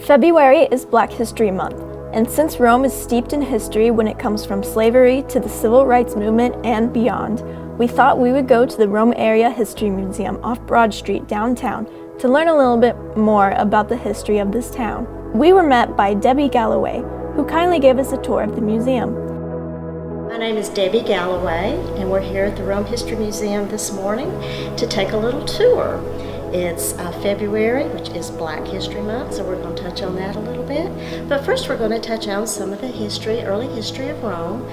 February is Black History Month, and since Rome is steeped in history when it comes from slavery to the civil rights movement and beyond, we thought we would go to the Rome Area History Museum off Broad Street downtown to learn a little bit more about the history of this town. We were met by Debbie Galloway, who kindly gave us a tour of the museum. My name is Debbie Galloway, and we're here at the Rome History Museum this morning to take a little tour. It's February, which is Black History Month, so we're going to touch on that a little bit. But first we're going to touch on some of the early history of Rome.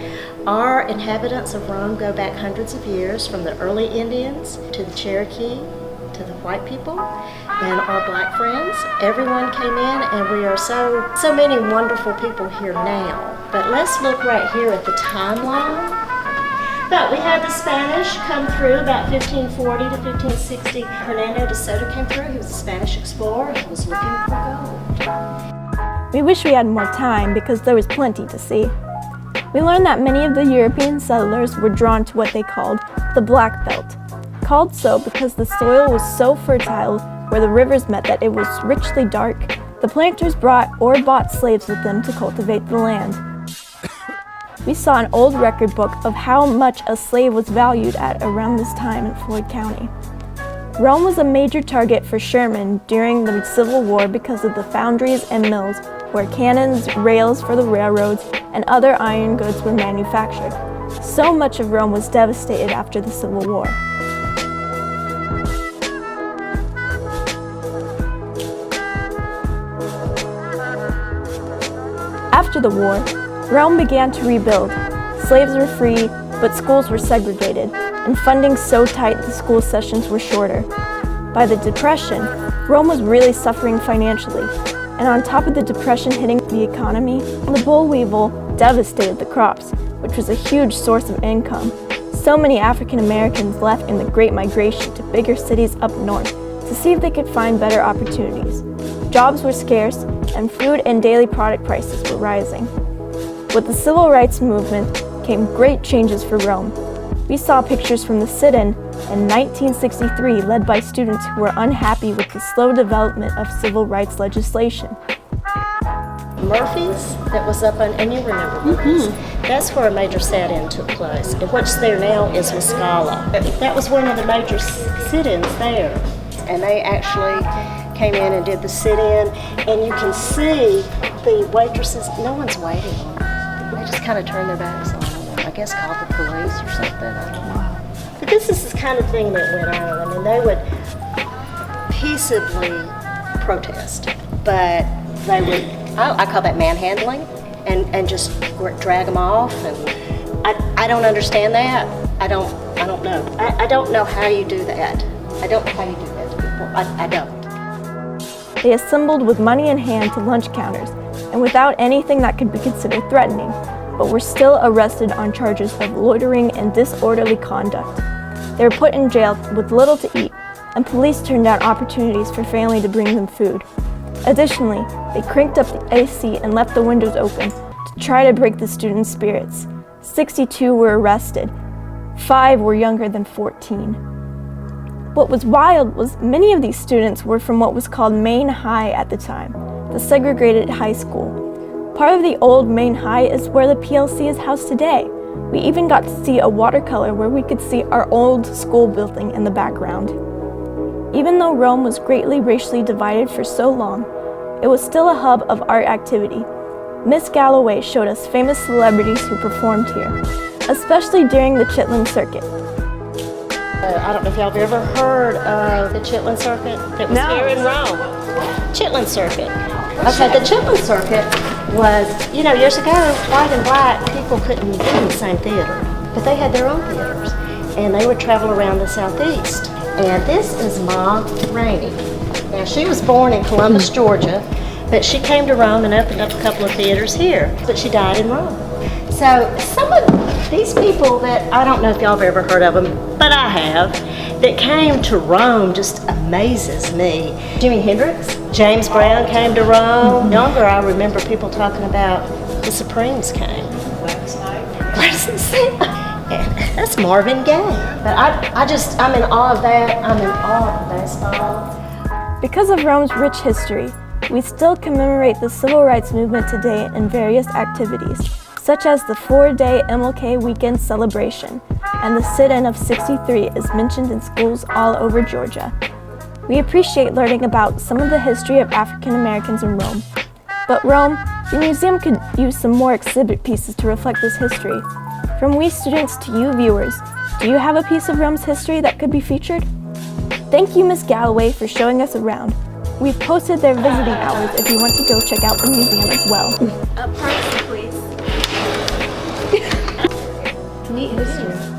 Our inhabitants of Rome go back hundreds of years, from the early Indians to the Cherokee to the white people and our black friends. Everyone came in, and we are so many wonderful people here now. But let's look right here at the timeline. But we had the Spanish come through about 1540 to 1560. Hernando de Soto came through. He was a Spanish explorer. He was looking for gold. We wish we had more time because there was plenty to see. We learned that many of the European settlers were drawn to what they called the Black Belt, called so because the soil was so fertile where the rivers met that it was richly dark. The planters brought or bought slaves with them to cultivate the land. We saw an old record book of how much a slave was valued at around this time in Floyd County. Rome was a major target for Sherman during the Civil War because of the foundries and mills where cannons, rails for the railroads, and other iron goods were manufactured. So much of Rome was devastated after the Civil War. After the war, Rome began to rebuild. Slaves were free, but schools were segregated, and funding so tight the school sessions were shorter. By the Depression, Rome was really suffering financially, and on top of the Depression hitting the economy, the boll weevil devastated the crops, which was a huge source of income. So many African Americans left in the Great Migration to bigger cities up north to see if they could find better opportunities. Jobs were scarce, and food and daily product prices were rising. With the civil rights movement came great changes for Rome. We saw pictures from the sit-in in 1963 led by students who were unhappy with the slow development of civil rights legislation. Murphy's, that was up on, and you remember Murphy's, that's where a major sit-in took place. And what's there now is Muscala. That was one of the major sit-ins there. And they actually came in and did the sit-in, and you can see the waitresses, no one's waiting on them. They just kind of turn their backs on them. I guess call the police or something, I don't know. But this is the kind of thing that went on. I mean, they would peaceably protest, but they would, I call that manhandling, and just drag them off. And I don't understand that. I don't know. I don't know how you do that. I don't know how you do that to people. I don't. They assembled with money in hand to lunch counters, and without anything that could be considered threatening, but were still arrested on charges of loitering and disorderly conduct. They were put in jail with little to eat, and police turned down opportunities for family to bring them food. Additionally, they cranked up the AC and left the windows open to try to break the students' spirits. 62 were arrested. 5 were younger than 14. What was wild was many of these students were from what was called Main High at the time, the segregated high school. Part of the old Main High is where the PLC is housed today. We even got to see a watercolor where we could see our old school building in the background. Even though Rome was greatly racially divided for so long, it was still a hub of art activity. Miss Galloway showed us famous celebrities who performed here, especially during the Chitlin circuit. I don't know if y'all have ever heard of the Chitlin circuit that was here in Rome. Chitlin circuit. Okay, the Chitlin circuit was, years ago, white and black people couldn't be in the same theater, but they had their own theaters, and they would travel around the southeast. And this is Ma Rainey. Now, she was born in Columbus, Georgia, but she came to Rome and opened up a couple of theaters here, but she died in Rome. So some of these people that, I don't know if y'all have ever heard of them, but I have, that came to Rome just amazes me. Jimi Hendrix, James Brown came to Rome. Younger, I remember people talking about the Supremes came. That's Marvin Gaye. But I'm in awe of that. I'm in awe of baseball. Because of Rome's rich history, We still commemorate the civil rights movement today in various activities, such as the 4-day MLK weekend celebration, and the sit-in of '63 is mentioned in schools all over Georgia. We appreciate learning about some of the history of African Americans in Rome. But Rome, the museum could use some more exhibit pieces to reflect this history. From we students to you viewers, do you have a piece of Rome's history that could be featured? Thank you, Ms. Galloway, for showing us around. We've posted their visiting hours if you want to go check out the museum as well. Privacy, please. Neat history.